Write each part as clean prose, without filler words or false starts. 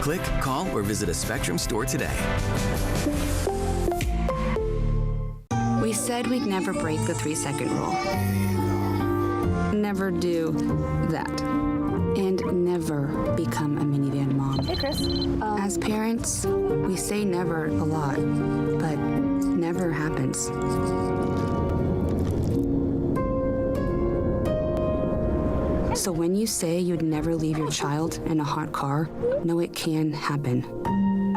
Click, call, or visit a Spectrum store today. We said we'd never break the 3-second rule. Never do that. And never become a minivan mom. Hey, Chris. As parents, we say never a lot, but never happens. So when you say you'd never leave your child in a hot car, know it can happen.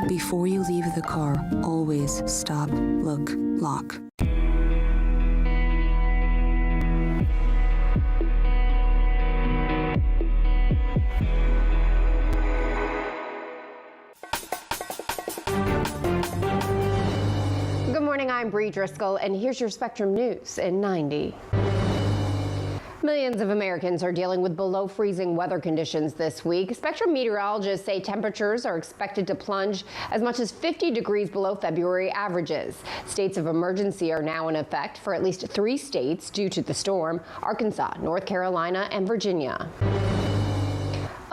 Before you leave the car, always stop, look, lock. Good morning, I'm Bree Driscoll, and here's your Spectrum News in 90. Millions of Americans are dealing with below freezing weather conditions this week. Spectrum meteorologists say temperatures are expected to plunge as much as 50 degrees below February averages. States of emergency are now in effect for at least 3 states due to the storm: Arkansas, North Carolina, and Virginia.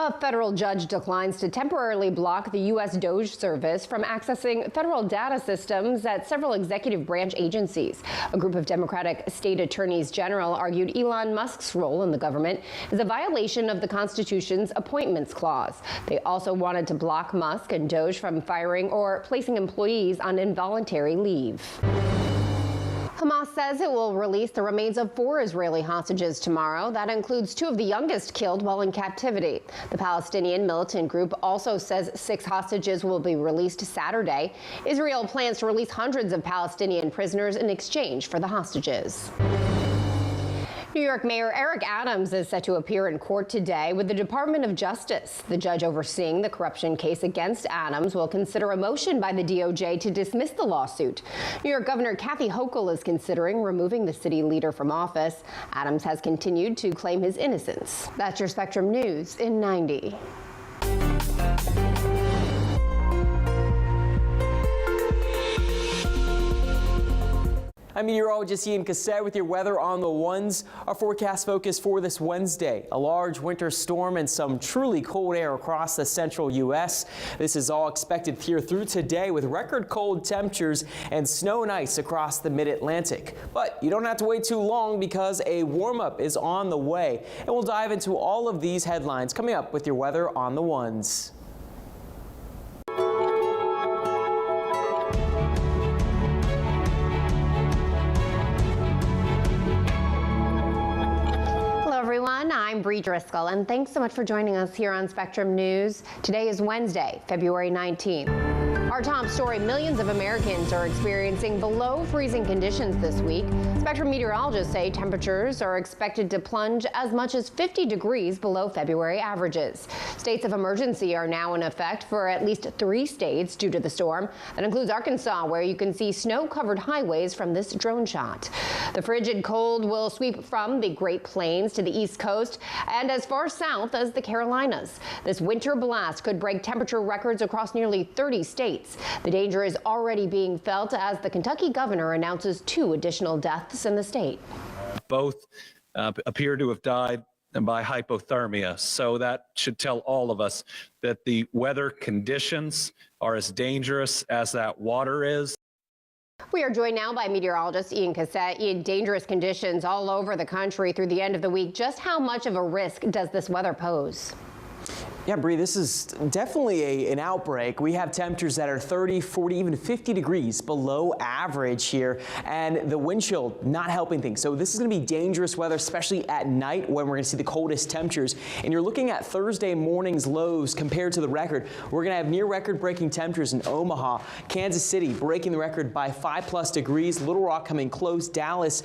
A federal judge declines to temporarily block the U.S. DOGE service from accessing federal data systems at several executive branch agencies. A group of Democratic state attorneys general argued Elon Musk's role in the government is a violation of the Constitution's Appointments Clause. They also wanted to block Musk and DOGE from firing or placing employees on involuntary leave. Hamas says it will release the remains of 4 Israeli hostages tomorrow. That includes 2 of the youngest killed while in captivity. The Palestinian militant group also says 6 hostages will be released Saturday. Israel plans to release hundreds of Palestinian prisoners in exchange for the hostages. New York Mayor Eric Adams is set to appear in court today with the Department of Justice. The judge overseeing the corruption case against Adams will consider a motion by the DOJ to dismiss the lawsuit. New York Governor Kathy Hochul is considering removing the city leader from office. Adams has continued to claim his innocence. That's your Spectrum News in 90. I'm meteorologist Ian Cassett with your weather on the ones. Our forecast focus for this Wednesday: a large winter storm and some truly cold air across the central U.S. This is all expected here through today with record cold temperatures and snow and ice across the mid-Atlantic. But you don't have to wait too long because a warm-up is on the way. And we'll dive into all of these headlines coming up with your weather on the ones. I'm Bree Driscoll, and thanks so much for joining us here on Spectrum News. Today is Wednesday, February 19th. Our top story: millions of Americans are experiencing below freezing conditions this week. Spectrum meteorologists say temperatures are expected to plunge as much as 50 degrees below February averages. States of emergency are now in effect for at least 3 states due to the storm. That includes Arkansas, where you can see snow-covered highways from this drone shot. The frigid cold will sweep from the Great Plains to the East Coast and as far south as the Carolinas. This winter blast could break temperature records across nearly 30 states. The danger is already being felt as the Kentucky governor announces 2 additional deaths in the state. Both appear to have died by hypothermia. So that should tell all of us that the weather conditions are as dangerous as that water is. We are joined now by meteorologist Ian Cassett. Ian, dangerous conditions all over the country through the end of the week. Just how much of a risk does this weather pose? Yeah, Bree, this is definitely an outbreak. We have temperatures that are 30, 40, even 50 degrees below average here, and the wind chill not helping things. So this is going to be dangerous weather, especially at night when we're going to see the coldest temperatures. And you're looking at Thursday morning's lows compared to the record. We're going to have near record-breaking temperatures in Omaha, Kansas City breaking the record by 5+ degrees, Little Rock coming close, Dallas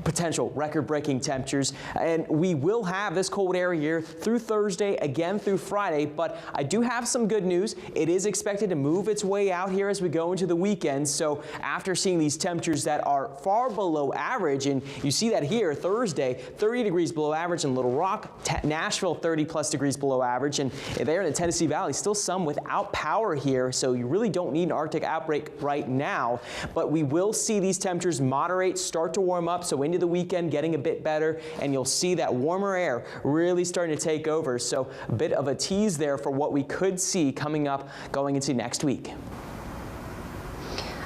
potential record-breaking temperatures. And we will have this cold air here through Thursday, again through Friday, but I do have some good news. It is expected to move its way out here as we go into the weekend. So after seeing these temperatures that are far below average, and you see that here Thursday, 30 degrees below average in Little Rock, Nashville 30+ degrees below average, and there in the Tennessee Valley, still some without power here. So you really don't need an Arctic outbreak right now, but we will see these temperatures moderate, start to warm up. So into the weekend, getting a bit better, and you'll see that warmer air really starting to take over. So a bit of a tease there for what we could see coming up going into next week.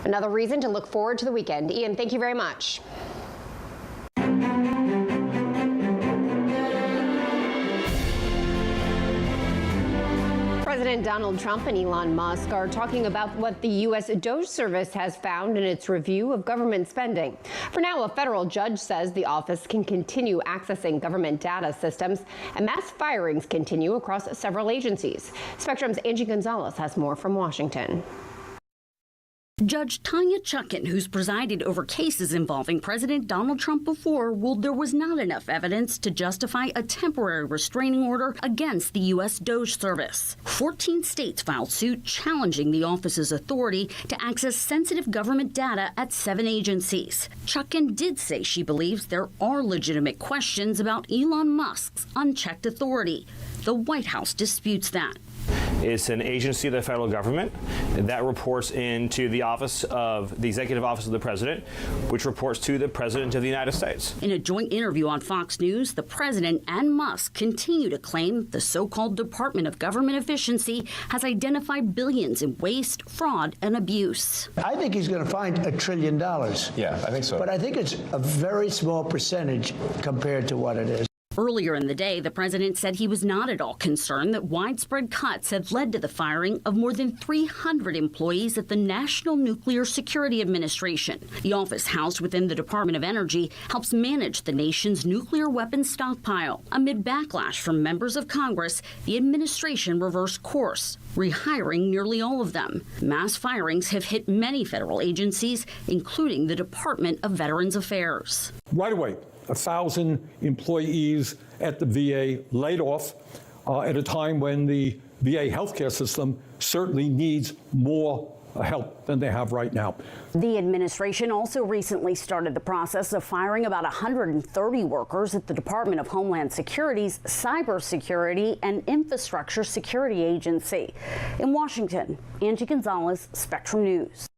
Another reason to look forward to the weekend. Ian, thank you very much. President Donald Trump and Elon Musk are talking about what the U.S. DOJ service has found in its review of government spending. For now, a federal judge says the office can continue accessing government data systems, and mass firings continue across several agencies. Spectrum's Angie Gonzalez has more from Washington. Judge Tanya Chutkan, who's presided over cases involving President Donald Trump before, ruled there was not enough evidence to justify a temporary restraining order against the U.S. DOJ service. 14 states filed suit challenging the office's authority to access sensitive government data at 7 agencies. Chutkan did say she believes there are legitimate questions about Elon Musk's unchecked authority. The White House disputes that. It's an agency of the federal government that reports into the office of the executive office of the president, which reports to the president of the United States. In a joint interview on Fox News, the president and Musk continue to claim the so-called Department of Government Efficiency has identified billions in waste, fraud, and abuse. I think he's going to find $1 trillion. Yeah, I think so. But I think it's a very small percentage compared to what it is. Earlier in the day, the president said he was not at all concerned that widespread cuts had led to the firing of more than 300 employees at the National Nuclear Security Administration. The office, housed within the Department of Energy, helps manage the nation's nuclear weapons stockpile. Amid backlash from members of Congress, the administration reversed course, rehiring nearly all of them. Mass firings have hit many federal agencies, including the Department of Veterans Affairs. Right away, 1,000 employees at the VA laid off at a time when the VA healthcare system certainly needs more help than they have right now. The administration also recently started the process of firing about 130 workers at the Department of Homeland Security's Cybersecurity and Infrastructure Security Agency. In Washington, Angie Gonzalez, Spectrum News.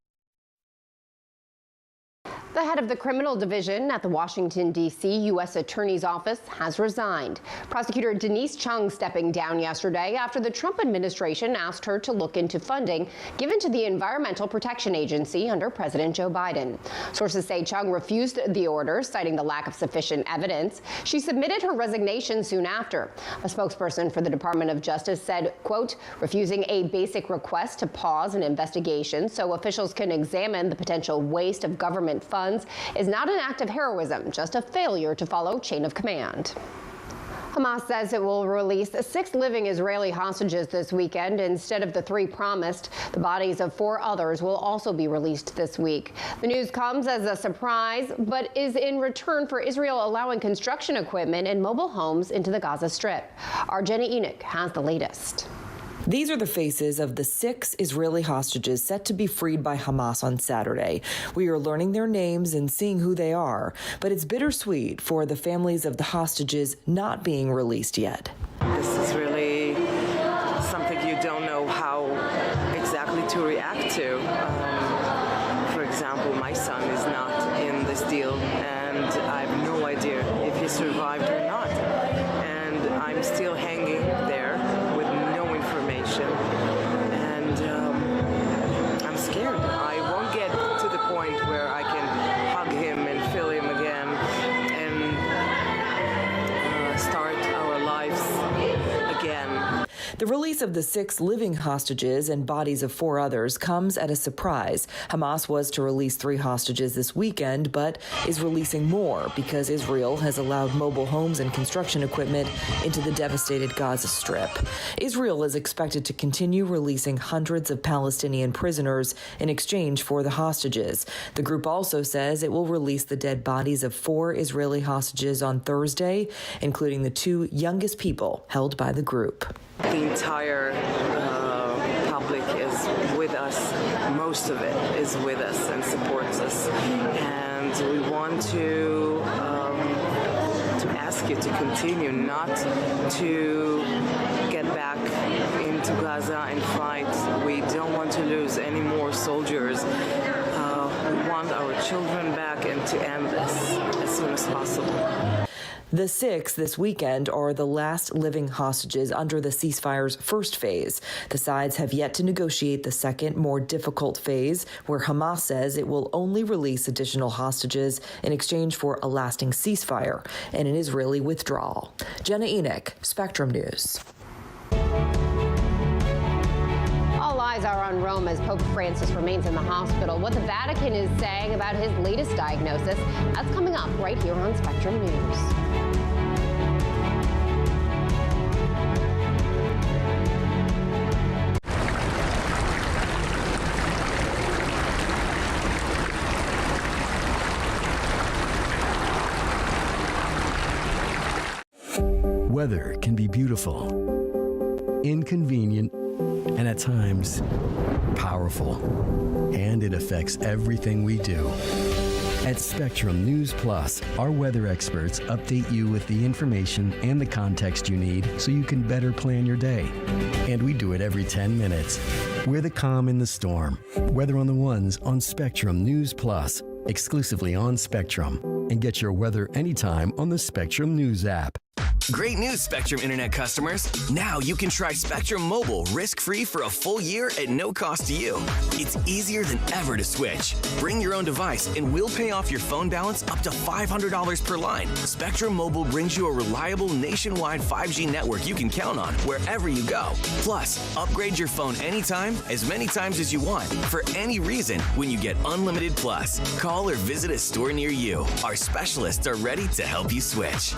The head of the criminal division at the Washington, D.C. U.S. Attorney's Office has resigned. Prosecutor Denise Chung stepping down yesterday after the Trump administration asked her to look into funding given to the Environmental Protection Agency under President Joe Biden. Sources say Chung refused the order, citing the lack of sufficient evidence. She submitted her resignation soon after. A spokesperson for the Department of Justice said, quote, refusing a basic request to pause an investigation so officials can examine the potential waste of government funds is not an act of heroism, just a failure to follow chain of command. Hamas says it will release 6 living Israeli hostages this weekend instead of the 3 promised. The bodies of 4 others will also be released this week. The news comes as a surprise, but is in return for Israel allowing construction equipment and mobile homes into the Gaza Strip. Our Jenny Enoch has the latest. These are the faces of the 6 Israeli hostages set to be freed by Hamas on Saturday. We are learning their names and seeing who they are, but it's bittersweet for the families of the hostages not being released yet. This is really something you don't know how exactly to react to. For example, my son is not in this deal, and I have no idea if he survived or not. And I'm still hanging there with no information, and I'm scared. I won't get to the point where I can hug him and feel him again and start our lives again. The release of the 6 living hostages and bodies of 4 others comes at a surprise. Hamas was to release 3 hostages this weekend, but is releasing more because Israel has allowed mobile homes and construction equipment into the devastated Gaza Strip. Israel is expected to continue releasing hundreds of Palestinian prisoners in exchange for the hostages. The group also says it will release the dead bodies of 4 Israeli hostages on Thursday, including the 2 youngest people held by the group. The entire public is with us. Most of it is with us and supports us. And we want to ask you to continue, not to get back into Gaza and fight. We don't want to lose any more soldiers. We want our children back and to end this as soon as possible. The 6 this weekend are the last living hostages under the ceasefire's first phase. The sides have yet to negotiate the second, more difficult phase, where Hamas says it will only release additional hostages in exchange for a lasting ceasefire and an Israeli withdrawal. Jenna Enoch, Spectrum News. All eyes are on Rome as Pope Francis remains in the hospital. What the Vatican is saying about his latest diagnosis, that's coming up right here on Spectrum News. Weather can be beautiful, inconvenient, and at times, powerful. And it affects everything we do. At Spectrum News Plus, our weather experts update you with the information and the context you need so you can better plan your day. And we do it every 10 minutes. We're the calm in the storm. Weather on the Ones on Spectrum News Plus, exclusively on Spectrum. And get your weather anytime on the Spectrum News app. Great news, Spectrum Internet customers. Now you can try Spectrum Mobile risk-free for a full year at no cost to you. It's easier than ever to switch. Bring your own device and we'll pay off your phone balance up to $500 per line. Spectrum Mobile brings you a reliable nationwide 5G network you can count on wherever you go. Plus, upgrade your phone anytime, as many times as you want, for any reason when you get Unlimited Plus. Call or visit a store near you. Our specialists are ready to help you switch.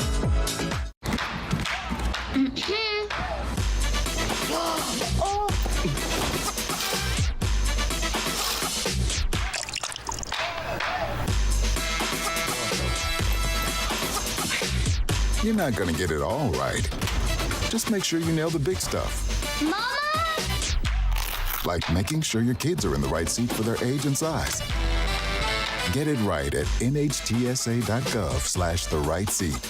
You're not gonna get it all right. Just make sure you nail the big stuff. Mama! Like making sure your kids are in the right seat for their age and size. Get it right at nhtsa.gov/the-right-seat.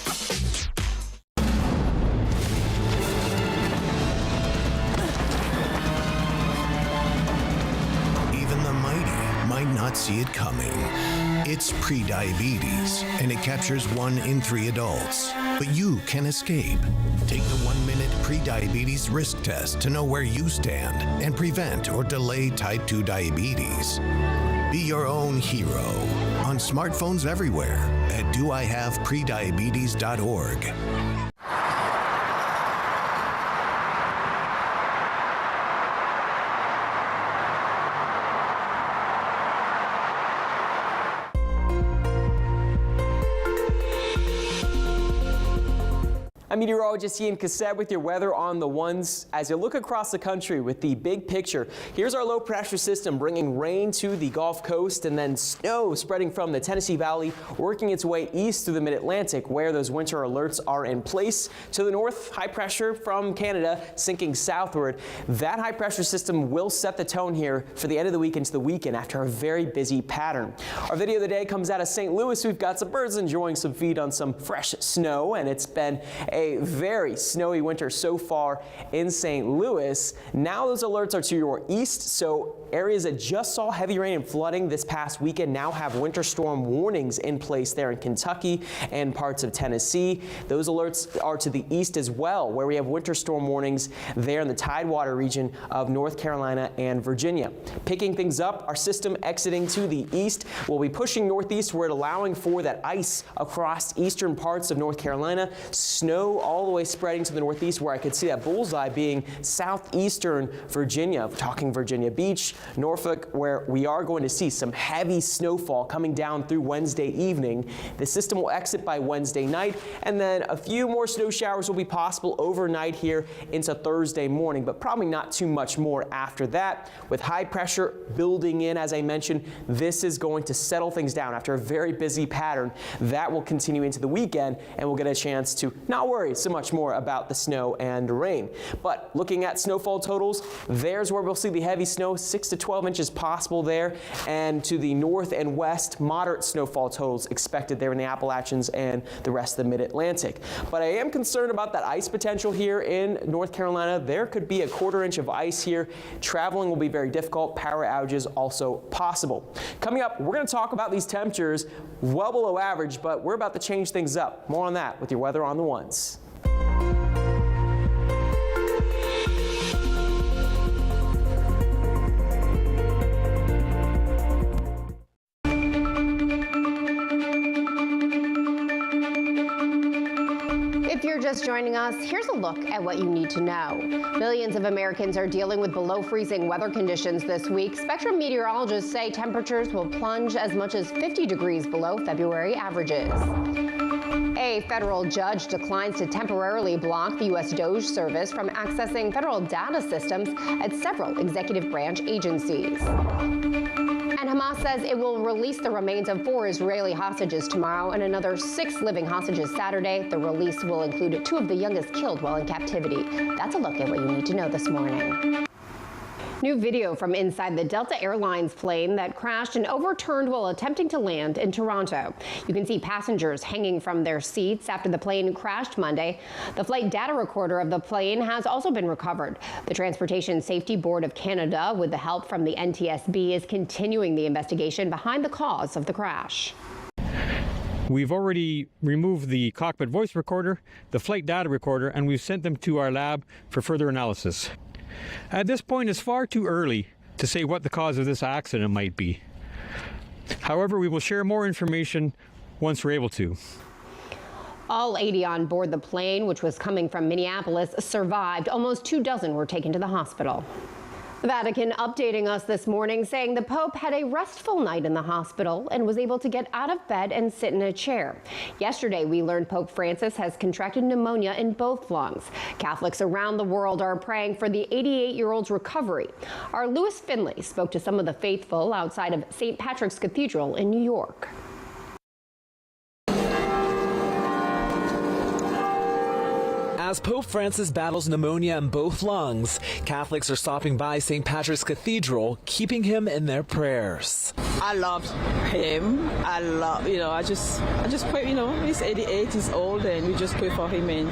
Even the mighty might not see it coming. It's prediabetes, and it captures 1 in 3 adults. But you can escape. Take the 1-minute prediabetes risk test to know where you stand and prevent or delay type 2 diabetes. Be your own hero on smartphones everywhere at doihaveprediabetes.org. I'm meteorologist Ian Cassette with your weather on the Ones. As you look across the country with the big picture, here's our low pressure system bringing rain to the Gulf Coast and then snow spreading from the Tennessee Valley, working its way east through the mid-Atlantic where those winter alerts are in place. To the north, high pressure from Canada sinking southward. That high pressure system will set the tone here for the end of the week into the weekend after a very busy pattern. Our video of the day comes out of St. Louis. We've got some birds enjoying some feed on some fresh snow, and it's been a very snowy winter so far in St. Louis. Now those alerts are to your east, so areas that just saw heavy rain and flooding this past weekend now have winter storm warnings in place there in Kentucky and parts of Tennessee. Those alerts are to the east as well, where we have winter storm warnings there in the Tidewater region of North Carolina and Virginia. Picking things up, our system exiting to the east will be pushing northeastward, allowing for that ice across eastern parts of North Carolina. Snow all the way spreading to the northeast, where I could see that bullseye being southeastern Virginia. We're talking Virginia Beach, Norfolk, where we are going to see some heavy snowfall coming down through Wednesday evening. The system will exit by Wednesday night, and then a few more snow showers will be possible overnight here into Thursday morning, but probably not too much more after that. With high pressure building in, as I mentioned, this is going to settle things down after a very busy pattern. That will continue into the weekend, and we'll get a chance to not worry worry so much more about the snow and rain. But looking at snowfall totals, there's where we'll see the heavy snow, 6 to 12 inches possible there. And to the north and west, moderate snowfall totals expected there in the Appalachians and the rest of the mid-Atlantic. But I am concerned about that ice potential here in North Carolina. There could be a quarter inch of ice here. Traveling will be very difficult. Power outages also possible. Coming up, we're going to talk about these temperatures well below average, but we're about to change things up. More on that with your weather on the ones. If you're just joining us, here's a look at what you need to know. Millions of Americans are dealing with below freezing weather conditions this week. Spectrum meteorologists say temperatures will plunge as much as 50 degrees below February averages. A federal judge declines to temporarily block the U.S. DOJ service from accessing federal data systems at several executive branch agencies. And Hamas says it will release the remains of 4 Israeli hostages tomorrow and another 6 living hostages Saturday. The release will include 2 of the youngest killed while in captivity. That's a look at what you need to know this morning. New video from inside the Delta Airlines plane that crashed and overturned while attempting to land in Toronto. You can see passengers hanging from their seats after the plane crashed Monday. The flight data recorder of the plane has also been recovered. The Transportation Safety Board of Canada, with the help from the NTSB, is continuing the investigation behind the cause of the crash. We've already removed the cockpit voice recorder, the flight data recorder, and we've sent them to our lab for further analysis. At this point, it's far too early to say what the cause of this accident might be. However, we will share more information once we're able to. All 80 on board the plane, which was coming from Minneapolis, survived. Almost 24 were taken to the hospital. The Vatican updating us this morning, saying the Pope had a restful night in the hospital and was able to get out of bed and sit in a chair. Yesterday, we learned Pope Francis has contracted pneumonia in both lungs. Catholics around the world are praying for the 88-year-old's recovery. Our Lewis Finley spoke to some of the faithful outside of St. Patrick's Cathedral in New York. As Pope Francis battles pneumonia in both lungs, Catholics are stopping by St. Patrick's Cathedral, keeping him in their prayers. I love him. I just pray, he's 88, he's old, and we just pray for him, and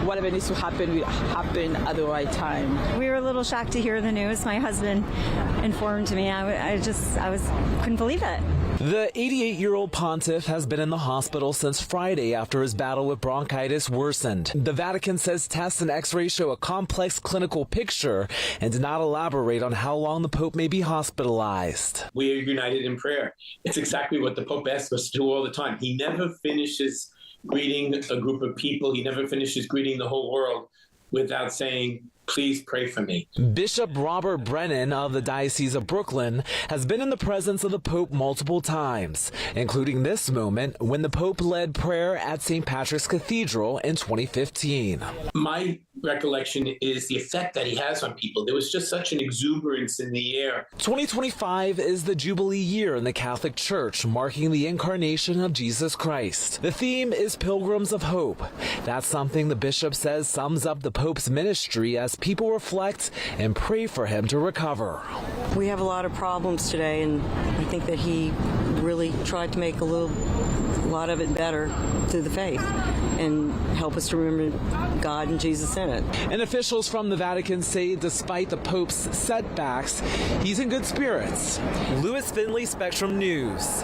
whatever needs to happen will happen at the right time. We were a little shocked to hear the news. My husband informed me. I couldn't believe it. The 88-year-old pontiff has been in the hospital since Friday after his battle with bronchitis worsened. The Vatican says tests and x-rays show a complex clinical picture and did not elaborate on how long the Pope may be hospitalized. We are united in prayer. It's exactly what the Pope asks us to do all the time. He never finishes greeting a group of people. He never finishes greeting the whole world without saying, please pray for me. Bishop Robert Brennan of the Diocese of Brooklyn has been in the presence of the Pope multiple times, including this moment when the Pope led prayer at St. Patrick's Cathedral in 2015. My recollection is the effect that he has on people. There was just such an exuberance in the air. 2025 is the Jubilee year in the Catholic Church, marking the incarnation of Jesus Christ. The theme is Pilgrims of Hope. That's something the bishop says sums up the Pope's ministry as people reflect and pray for him to recover. We have a lot of problems today, and I think that he really tried to make a lot of it better through the faith and help us to remember God and Jesus in it. And officials from the Vatican say despite the Pope's setbacks, he's in good spirits. Lewis Finley, Spectrum News.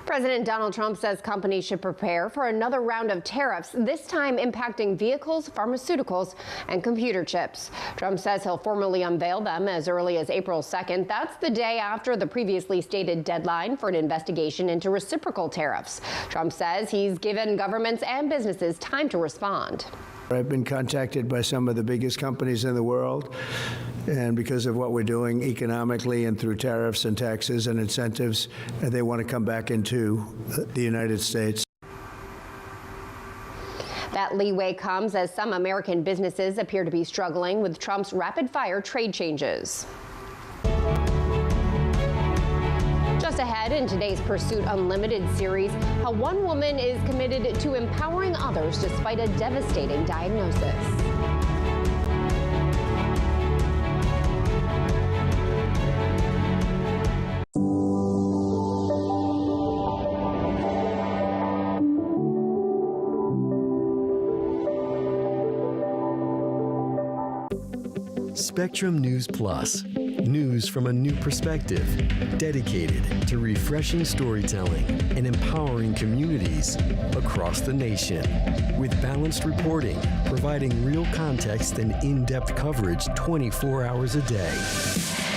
President Donald Trump says companies should prepare for another round of tariffs, this time impacting vehicles, pharmaceuticals, and computer chips. Trump says he'll formally unveil them as early as April 2nd. That's the day after the previously stated deadline for an investigation into reciprocal tariffs. Trump says he's given governments and businesses time to respond. I've been contacted by some of the biggest companies in the world, and because of what we're doing economically and through tariffs and taxes and incentives, they want to come back into the United States. That leeway comes as some American businesses appear to be struggling with Trump's rapid-fire trade changes. Just ahead in today's Pursuit Unlimited series, how one woman is committed to empowering others despite a devastating diagnosis. Spectrum News Plus. News from a new perspective, dedicated to refreshing storytelling and empowering communities across the nation. With balanced reporting, providing real context and in-depth coverage 24 hours a day.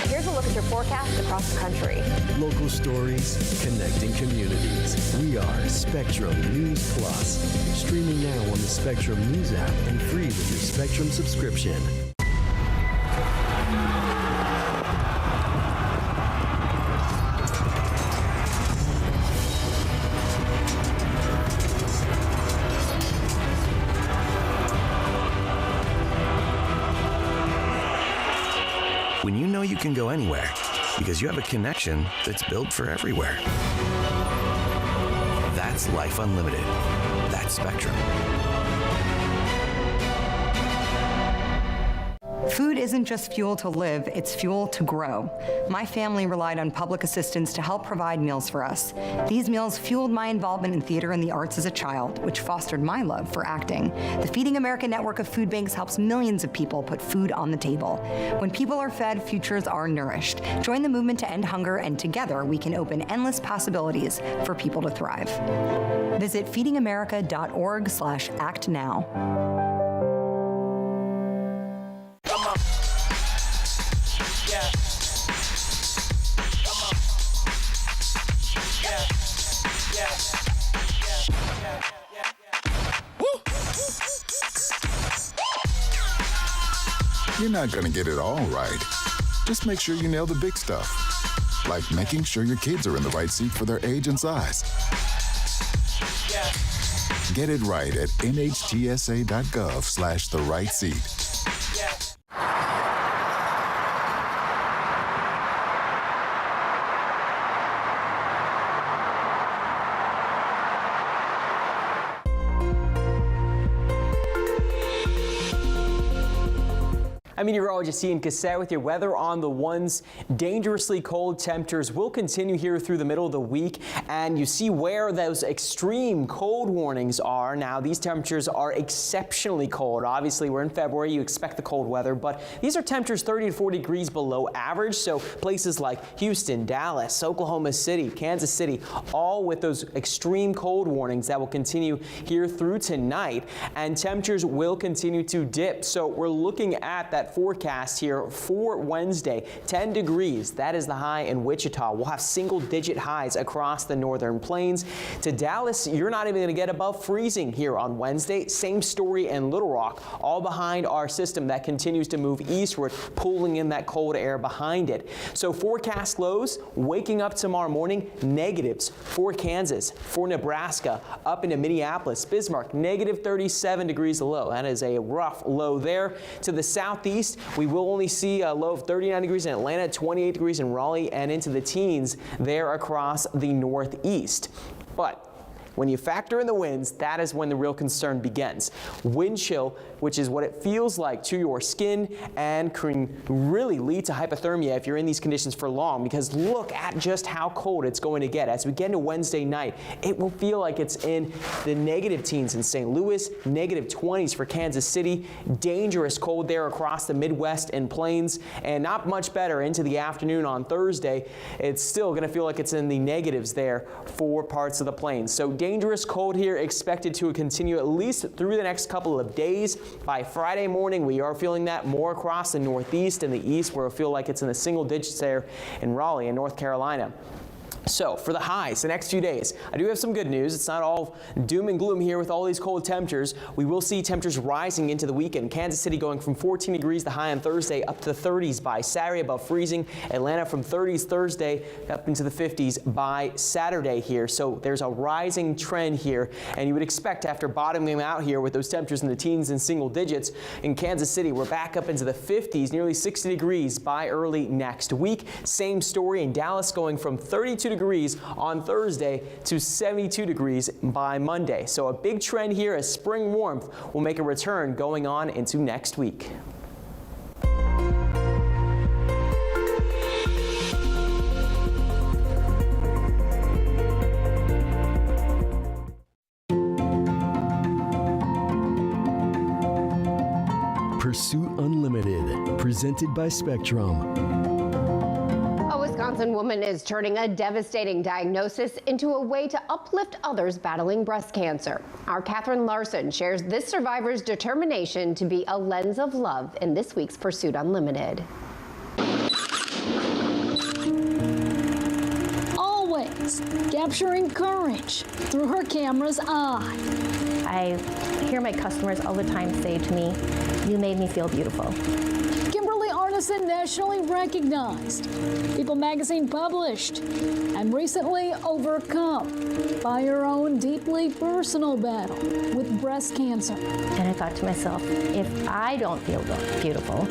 Here's a look at your forecast across the country. Local stories, connecting communities. We are Spectrum News Plus. Streaming now on the Spectrum News app and free with your Spectrum subscription. When you know you can go anywhere because you have a connection that's built for everywhere. That's Life Unlimited. That's Spectrum. Food isn't just fuel to live, it's fuel to grow. My family relied on public assistance to help provide meals for us. These meals fueled my involvement in theater and the arts as a child, which fostered my love for acting. The Feeding America network of food banks helps millions of people put food on the table. When people are fed, futures are nourished. Join the movement to end hunger, and together we can open endless possibilities for people to thrive. Visit feedingamerica.org/actnow. You're not going to get it all right. Just make sure you nail the big stuff, like making sure your kids are in the right seat for their age and size. Get it right at nhtsa.gov/the-right-seat. I'm meteorologist Ian Cassett with your weather on the ones. Dangerously cold temperatures will continue here through the middle of the week, and you see where those extreme cold warnings are. Now, these temperatures are exceptionally cold. Obviously, we're in February. You expect the cold weather, but these are temperatures 30 to 40 degrees below average. So places like Houston, Dallas, Oklahoma City, Kansas City, all with those extreme cold warnings that will continue here through tonight, and temperatures will continue to dip. So we're looking at that forecast here for Wednesday. 10 degrees, that is the high in Wichita. We'll have single-digit highs across the northern plains. To Dallas, you're not even going to get above freezing here on Wednesday. Same story in Little Rock, all behind our system that continues to move eastward, pulling in that cold air behind it. So forecast lows, waking up tomorrow morning, negatives for Kansas, for Nebraska, up into Minneapolis, Bismarck, negative 37 degrees low. That is a rough low there. To the southeast, we will only see a low of 39 degrees in Atlanta, 28 degrees in Raleigh, and into the teens there across the northeast. But when you factor in the winds, that is when the real concern begins. Wind chill, which is what it feels like to your skin and can really lead to hypothermia if you're in these conditions for long, because look at just how cold it's going to get. As we get into Wednesday night, it will feel like it's in the negative teens in St. Louis, negative 20s for Kansas City, dangerous cold there across the Midwest and plains, and not much better into the afternoon on Thursday. It's still going to feel like it's in the negatives there for parts of the plains. So dangerous cold here expected to continue at least through the next couple of days. By Friday morning, we are feeling that more across the northeast and the east, where it'll feel like it's in the single digits there in Raleigh and North Carolina. So for the highs the next few days, I do have some good news. It's not all doom and gloom here with all these cold temperatures. We will see temperatures rising into the weekend. Kansas City going from 14 degrees the high on Thursday up to the 30s by Saturday, above freezing. Atlanta from 30s Thursday up into the 50s by Saturday here. So there's a rising trend here, and you would expect after bottoming out here with those temperatures in the teens and single digits in Kansas City, we're back up into the 50s, nearly 60 degrees by early next week. Same story in Dallas, going from 32 degrees degrees on Thursday to 72 degrees by Monday. So a big trend here as spring warmth will make a return going on into next week. Pursuit Unlimited, presented by Spectrum. A Wisconsin woman is turning a devastating diagnosis into a way to uplift others battling breast cancer. Our Catherine Larson shares this survivor's determination to be a lens of love in this week's Pursuit Unlimited. Always capturing courage through her camera's eye. I hear my customers all the time say to me, "You made me feel beautiful." Kimberly Arneson, nationally recognized, People magazine published, and recently overcome by her own deeply personal battle with breast cancer. And I thought to myself, if I don't feel beautiful,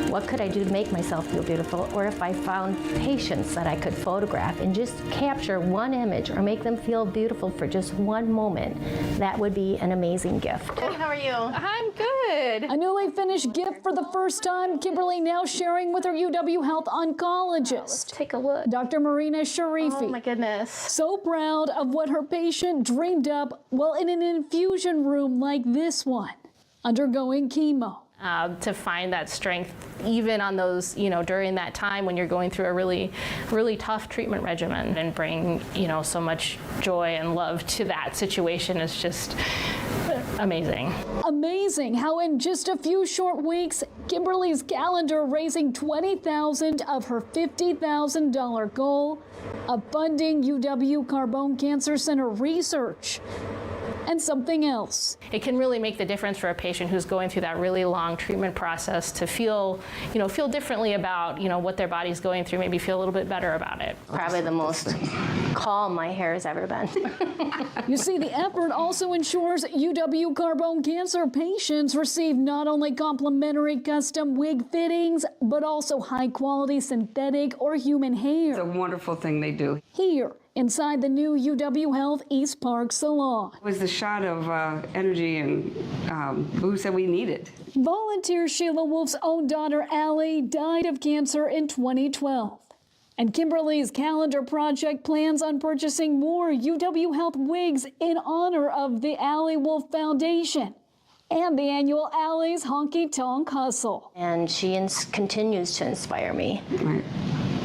what could I do to make myself feel beautiful? Or if I found patients that I could photograph and just capture one image or make them feel beautiful for just one moment, that would be an amazing gift. Hey, how are you? I'm good. A newly finished gift for the first time, Kimberly now sharing with her UW Health oncologist. Let's take a look. Dr. Marina Sharifi. Oh my goodness. So proud of what her patient dreamed up while in an infusion room like this one, undergoing chemo. To find that strength, even on those, during that time when you're going through a really, really tough treatment regimen, and bring, so much joy and love to that situation is just amazing. Amazing how in just a few short weeks, Kimberly's calendar raising $20,000 of her $50,000 goal of funding UW Carbone Cancer Center research. And something else. It can really make the difference for a patient who's going through that really long treatment process to feel, feel differently about, what their body's going through, maybe feel a little bit better about it. Probably the most calm my hair has ever been. You see, the effort also ensures UW Carbone Cancer patients receive not only complimentary custom wig fittings, but also high-quality synthetic or human hair. It's a wonderful thing they do. Here, inside the new UW Health East Park Salon. It was the shot of energy and boost that we needed. Volunteer Sheila Wolf's own daughter, Allie, died of cancer in 2012. And Kimberly's calendar project plans on purchasing more UW Health wigs in honor of the Allie Wolf Foundation and the annual Allie's Honky Tonk Hustle. And she continues to inspire me. Right.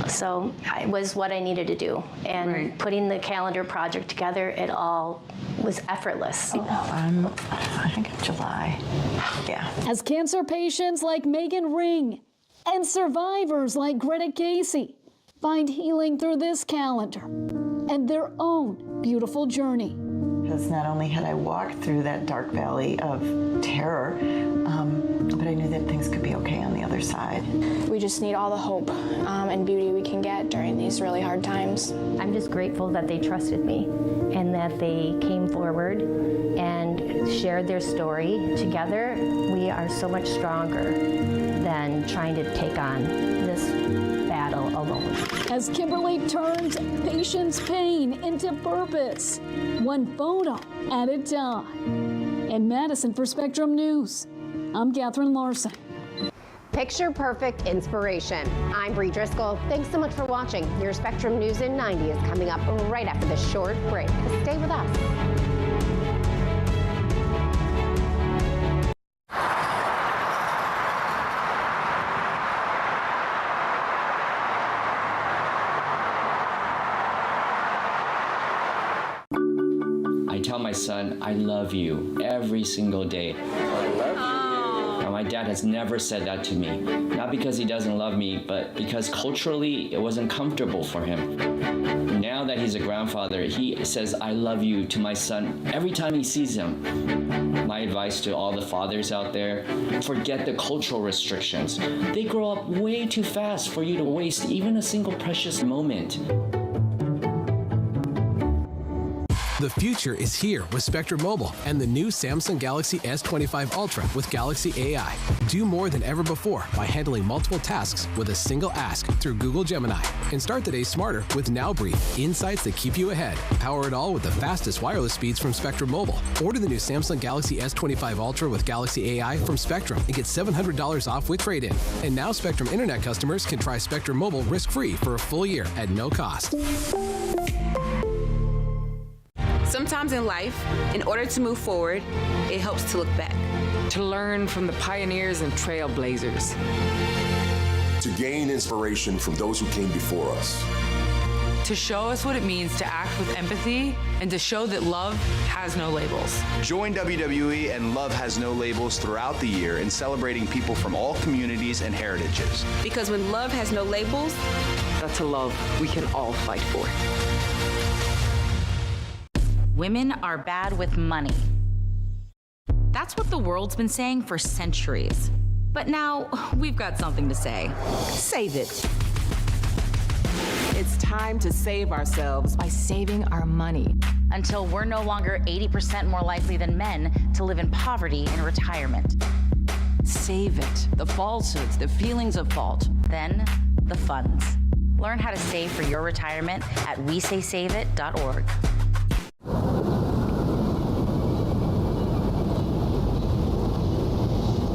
So it was what I needed to do. And putting the calendar project together, it all was effortless. I think in July. Yeah. As cancer patients like Megan Ring and survivors like Greta Casey find healing through this calendar and their own beautiful journey. Because not only had I walked through that dark valley of terror, but I knew that things could be okay on the other side. We just need all the hope and beauty we can get during these really hard times. I'm just grateful that they trusted me and that they came forward and shared their story. Together, we are so much stronger than trying to take on this battle alone. As Kimberly turns patients' pain into purpose, one photo at a time. In Madison for Spectrum News, I'm Catherine Larson. Picture perfect inspiration. I'm Bree Driscoll. Thanks so much for watching. Your Spectrum News in 90 is coming up right after this short break. Stay with us. I tell my son, I love you every single day. I love you. Now, my dad has never said that to me. Not because he doesn't love me, but because culturally it wasn't comfortable for him. Now that he's a grandfather, he says, I love you to my son every time he sees him. My advice to all the fathers out there, forget the cultural restrictions. They grow up way too fast for you to waste even a single precious moment. The future is here with Spectrum Mobile and the new Samsung Galaxy S25 Ultra with Galaxy AI. Do more than ever before by handling multiple tasks with a single ask through Google Gemini. And start the day smarter with Now Breathe, insights that keep you ahead. Power it all with the fastest wireless speeds from Spectrum Mobile. Order the new Samsung Galaxy S25 Ultra with Galaxy AI from Spectrum and get $700 off with trade-in. And now Spectrum Internet customers can try Spectrum Mobile risk-free for a full year at no cost. Sometimes in life, in order to move forward, it helps to look back. To learn from the pioneers and trailblazers. To gain inspiration from those who came before us. To show us what it means to act with empathy and to show that love has no labels. Join WWE and Love Has No Labels throughout the year in celebrating people from all communities and heritages. Because when love has no labels, that's a love we can all fight for. Women are bad with money. That's what the world's been saying for centuries. But now we've got something to say. Save it. It's time to save ourselves by saving our money. Until we're no longer 80% more likely than men to live in poverty in retirement. Save it. The falsehoods, the feelings of fault. Then, the funds. Learn how to save for your retirement at WeSaySaveIt.org.